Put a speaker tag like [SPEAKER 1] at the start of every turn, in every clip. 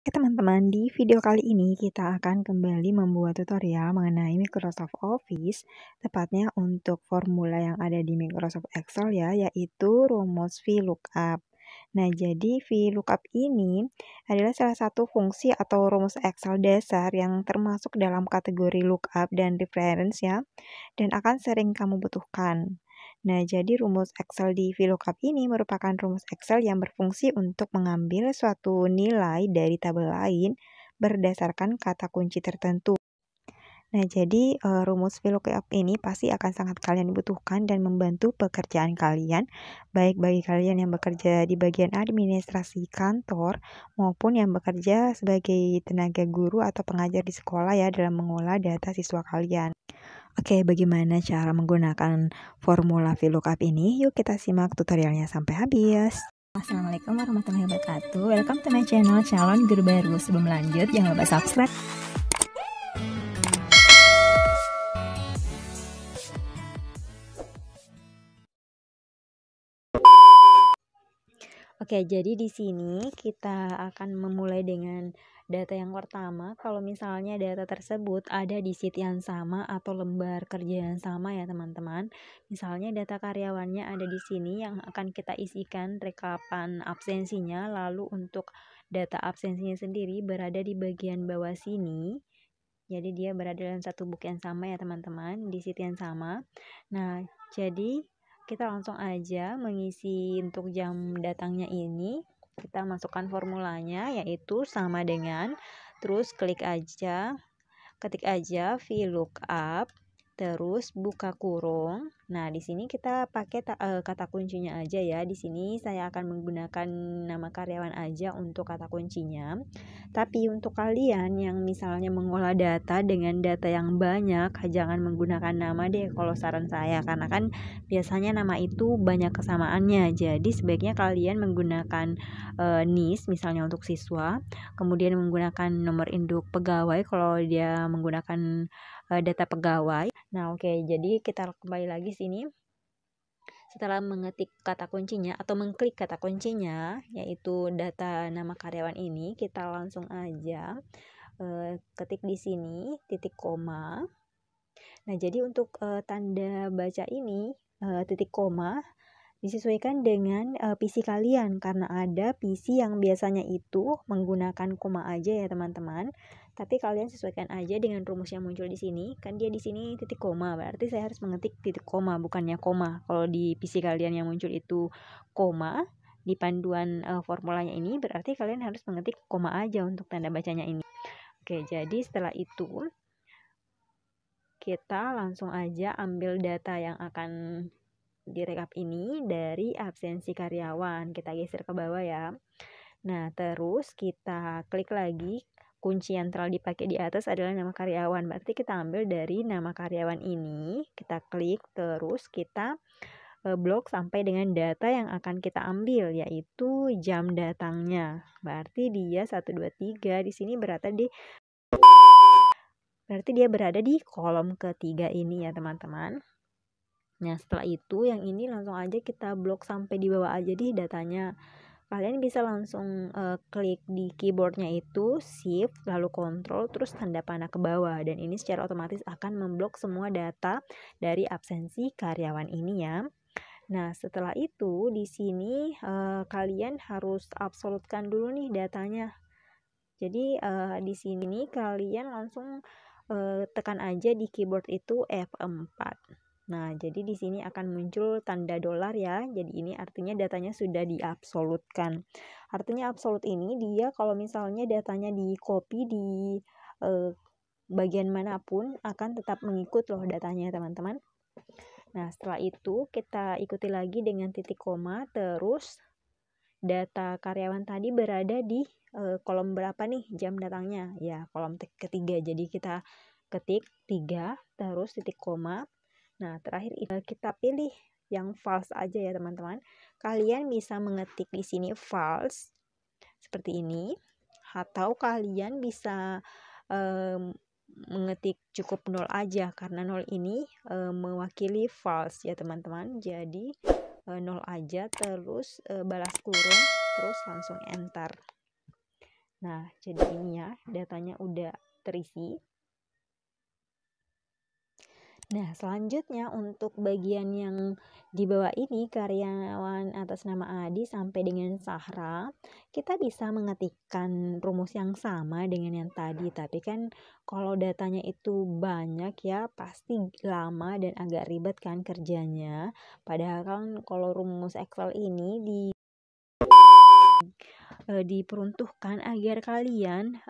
[SPEAKER 1] Oke teman-teman, di video kali ini kita akan kembali membuat tutorial mengenai Microsoft Office, tepatnya untuk formula yang ada di Microsoft Excel ya, yaitu rumus VLOOKUP. Nah, jadi VLOOKUP ini adalah salah satu fungsi atau rumus Excel dasar yang termasuk dalam kategori lookup dan reference ya, dan akan sering kamu butuhkan. Nah, jadi rumus Excel di VLOOKUP ini merupakan rumus Excel yang berfungsi untuk mengambil suatu nilai dari tabel lain berdasarkan kata kunci tertentu. Nah, jadi rumus VLOOKUP ini pasti akan sangat kalian butuhkan dan membantu pekerjaan kalian, baik bagi kalian yang bekerja di bagian administrasi kantor maupun yang bekerja sebagai tenaga guru atau pengajar di sekolah ya dalam mengolah data siswa kalian. Oke, bagaimana cara menggunakan formula VLOOKUP ini? Yuk kita simak tutorialnya sampai habis. Assalamualaikum warahmatullahi wabarakatuh. Welcome to my channel calon guru baru. Sebelum lanjut, jangan lupa subscribe. Oke, jadi di sini kita akan memulai dengan data yang pertama. Kalau misalnya data tersebut ada di sheet yang sama atau lembar kerja yang sama ya teman-teman. Misalnya data karyawannya ada di sini yang akan kita isikan rekapan absensinya. Lalu untuk data absensinya sendiri berada di bagian bawah sini. Jadi dia berada dalam satu book yang sama ya teman-teman, di sheet yang sama. Nah, jadi kita langsung aja mengisi untuk jam datangnya ini. Kita masukkan formulanya yaitu sama dengan, terus ketik aja VLOOKUP, terus buka kurung. Nah, di sini kita pakai kata kuncinya aja ya. Di sini saya akan menggunakan nama karyawan aja untuk kata kuncinya. Tapi untuk kalian yang misalnya mengolah data dengan data yang banyak, jangan menggunakan nama deh kalau saran saya, karena kan biasanya nama itu banyak kesamaannya. Jadi sebaiknya kalian menggunakan NIS misalnya untuk siswa, kemudian menggunakan nomor induk pegawai kalau dia menggunakan data pegawai. Nah, oke, jadi kita kembali lagi sini. Setelah mengetik kata kuncinya atau mengklik kata kuncinya, yaitu data nama karyawan ini, kita langsung aja ketik di sini titik koma. Nah, jadi untuk tanda baca ini titik koma disesuaikan dengan PC kalian, karena ada PC yang biasanya itu menggunakan koma aja ya teman-teman. Tapi kalian sesuaikan aja dengan rumus yang muncul di sini. Kan dia di sini titik koma, berarti saya harus mengetik titik koma bukannya koma. Kalau di PC kalian yang muncul itu koma di panduan formulanya ini, berarti kalian harus mengetik koma aja untuk tanda bacanya ini. Oke, jadi setelah itu kita langsung aja ambil data yang akan direkap ini dari absensi karyawan. Kita geser ke bawah ya. Nah, terus kita klik lagi. Kunci yang telah dipakai di atas adalah nama karyawan. Berarti kita ambil dari nama karyawan ini. Kita klik, terus kita blok sampai dengan data yang akan kita ambil, yaitu jam datangnya. Berarti dia 1, 2, 3. Di sini berarti dia berada di kolom ketiga ini ya teman-teman. Nah, setelah itu yang ini langsung aja kita blok sampai di bawah aja di datanya. Kalian bisa langsung klik di keyboardnya itu shift lalu control terus tanda panah ke bawah, dan ini secara otomatis akan memblok semua data dari absensi karyawan ini ya. Nah, setelah itu di sini kalian harus absolutkan dulu nih datanya. Jadi di sini kalian langsung tekan aja di keyboard itu F4. Nah, jadi di sini akan muncul tanda dolar ya. Jadi ini artinya datanya sudah diabsolutkan. Artinya absolut ini dia kalau misalnya datanya di copy di bagian manapun akan tetap mengikut loh datanya teman-teman. Nah, setelah itu kita ikuti lagi dengan titik koma, terus data karyawan tadi berada di kolom berapa nih jam datangnya? Ya, kolom ketiga. Jadi kita ketik 3, terus titik koma. Nah, terakhir kita pilih yang false aja ya teman-teman. Kalian bisa mengetik di sini false seperti ini, atau kalian bisa mengetik cukup 0 aja, karena 0 ini mewakili false ya teman-teman. Jadi 0 aja, terus balas kurung, terus langsung enter. Nah, jadi ini ya, datanya udah terisi. Nah, selanjutnya untuk bagian yang di bawah ini, karyawan atas nama Adi sampai dengan Sahra, kita bisa mengetikkan rumus yang sama dengan yang tadi. Tapi kan kalau datanya itu banyak ya, pasti lama dan agak ribet kan kerjanya. Padahal kan kalau rumus Excel ini diperuntukkan agar kalian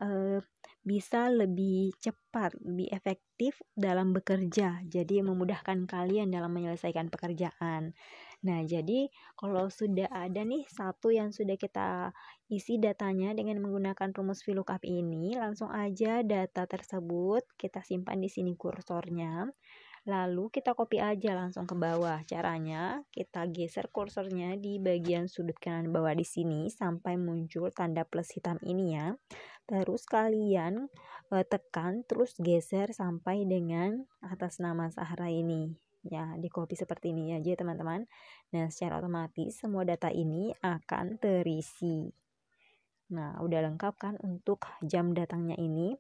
[SPEAKER 1] bisa lebih cepat, lebih efektif dalam bekerja. Jadi memudahkan kalian dalam menyelesaikan pekerjaan. Nah, jadi kalau sudah ada nih satu yang sudah kita isi datanya dengan menggunakan rumus VLOOKUP ini, langsung aja data tersebut kita simpan di sini kursornya. Lalu kita copy aja langsung ke bawah. Caranya kita geser kursornya di bagian sudut kanan bawah di sini sampai muncul tanda plus hitam ini ya. Terus kalian tekan terus geser sampai dengan atas nama Sahra ini. Ya, di copy seperti ini aja teman-teman. Nah, secara otomatis semua data ini akan terisi. Nah, udah lengkap kan untuk jam datangnya ini.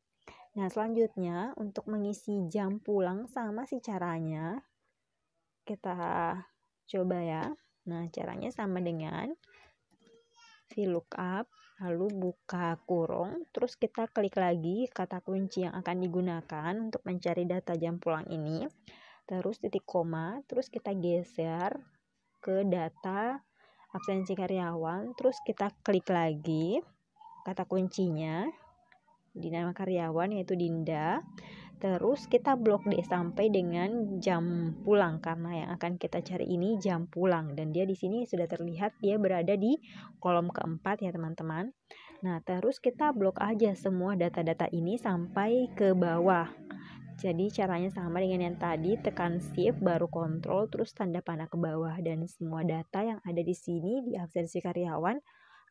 [SPEAKER 1] Nah, selanjutnya untuk mengisi jam pulang sama sih caranya. Kita coba ya. Nah, caranya sama dengan VLOOKUP, lalu buka kurung, terus kita klik lagi kata kunci yang akan digunakan untuk mencari data jam pulang ini. Terus titik koma, terus kita geser ke data absensi karyawan, terus kita klik lagi kata kuncinya di nama karyawan yaitu Dinda. Terus kita blok deh sampai dengan jam pulang karena yang akan kita cari ini jam pulang dan dia di sini sudah terlihat dia berada di kolom keempat ya teman-teman. Nah, terus kita blok aja semua data-data ini sampai ke bawah. Jadi caranya sama dengan yang tadi, tekan shift baru kontrol terus tanda panah ke bawah dan semua data yang ada di sini di absensi karyawan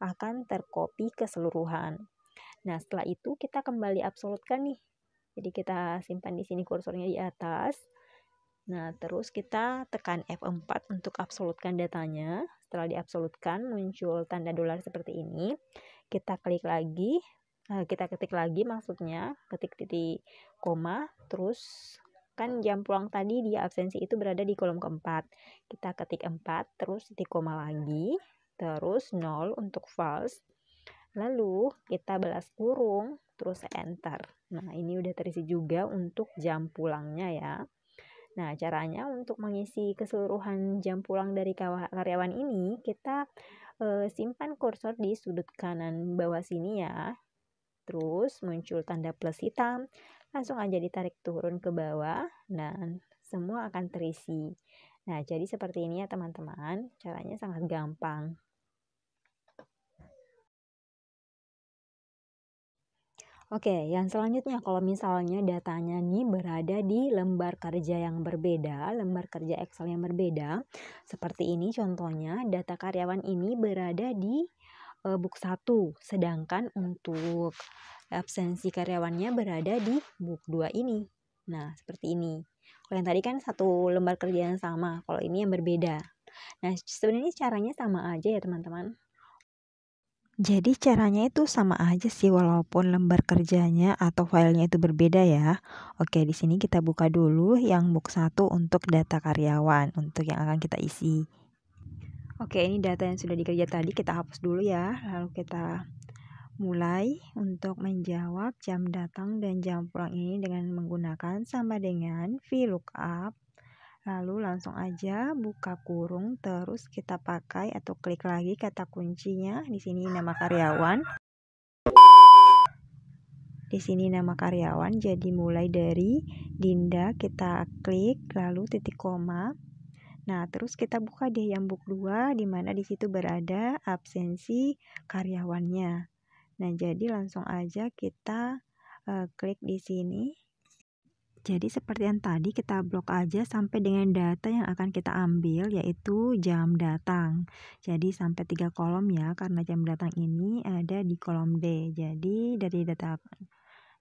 [SPEAKER 1] akan tercopy keseluruhan. Nah, setelah itu kita kembali absolutkan nih. Jadi kita simpan di sini kursornya di atas. Nah, terus kita tekan F4 untuk absolutkan datanya. Setelah diabsolutkan muncul tanda dolar seperti ini. Kita klik lagi, kita ketik lagi maksudnya, ketik titik koma, terus kan jam pulang tadi di absensi itu berada di kolom keempat. Kita ketik 4, terus titik koma lagi, terus 0 untuk false. Lalu kita balas kurung, terus enter. Nah, ini udah terisi juga untuk jam pulangnya ya. Nah, caranya untuk mengisi keseluruhan jam pulang dari karyawan ini, kita simpan kursor di sudut kanan bawah sini ya. Terus muncul tanda plus hitam, langsung aja ditarik turun ke bawah dan semua akan terisi. Nah, jadi seperti ini ya teman-teman, caranya sangat gampang. Oke, yang selanjutnya kalau misalnya datanya nih berada di lembar kerja yang berbeda, lembar kerja Excel yang berbeda, seperti ini contohnya, data karyawan ini berada di book 1, sedangkan untuk absensi karyawannya berada di book 2 ini. Nah, seperti ini. Kalau yang tadi kan satu lembar kerja yang sama, kalau ini yang berbeda. Nah, sebenarnya caranya sama aja ya teman-teman. Jadi caranya itu sama aja sih walaupun lembar kerjanya atau filenya itu berbeda ya. Oke, di sini kita buka dulu yang book 1 untuk data karyawan untuk yang akan kita isi. Oke, ini data yang sudah dikerja tadi kita hapus dulu ya. Lalu kita mulai untuk menjawab jam datang dan jam pulang ini dengan menggunakan sama dengan VLOOKUP. Lalu langsung aja buka kurung, terus kita pakai atau klik lagi kata kuncinya. Di sini nama karyawan. Di sini nama karyawan, jadi mulai dari Dinda kita klik lalu titik koma. Nah, terus kita buka deh yang book 2 di mana di situ berada absensi karyawannya. Nah, jadi langsung aja kita klik di sini. Jadi seperti yang tadi kita blok aja sampai dengan data yang akan kita ambil yaitu jam datang. Jadi sampai 3 kolom ya karena jam datang ini ada di kolom D. Jadi dari data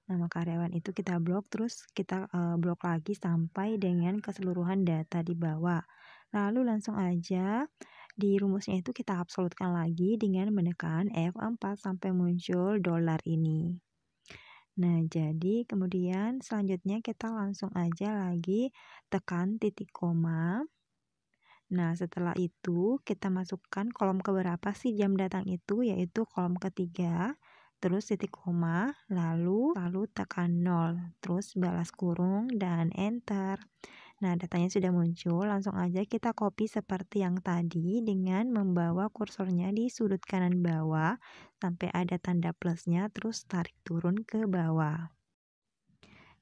[SPEAKER 1] nama karyawan itu kita blok terus kita blok lagi sampai dengan keseluruhan data di bawah. Lalu langsung aja Di rumusnya itu kita absolutkan lagi dengan menekan F4 sampai muncul dolar ini. Nah, jadi kemudian selanjutnya kita langsung aja lagi tekan titik koma. Nah, setelah itu kita masukkan kolom keberapa sih jam datang itu, yaitu kolom ketiga, terus titik koma, lalu tekan 0, terus balas kurung dan enter. Nah, datanya sudah muncul, langsung aja kita copy seperti yang tadi dengan membawa kursornya di sudut kanan bawah sampai ada tanda plusnya, terus tarik turun ke bawah.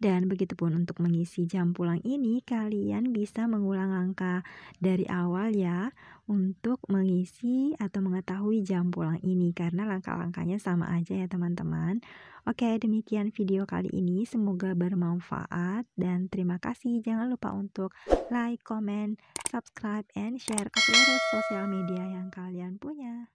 [SPEAKER 1] Dan begitupun untuk mengisi jam pulang ini, kalian bisa mengulang langkah dari awal ya untuk mengisi atau mengetahui jam pulang ini karena langkah-langkahnya sama aja ya teman-teman. Oke, demikian video kali ini, semoga bermanfaat dan terima kasih. Jangan lupa untuk like, comment, subscribe, and share ke seluruh sosial media yang kalian punya.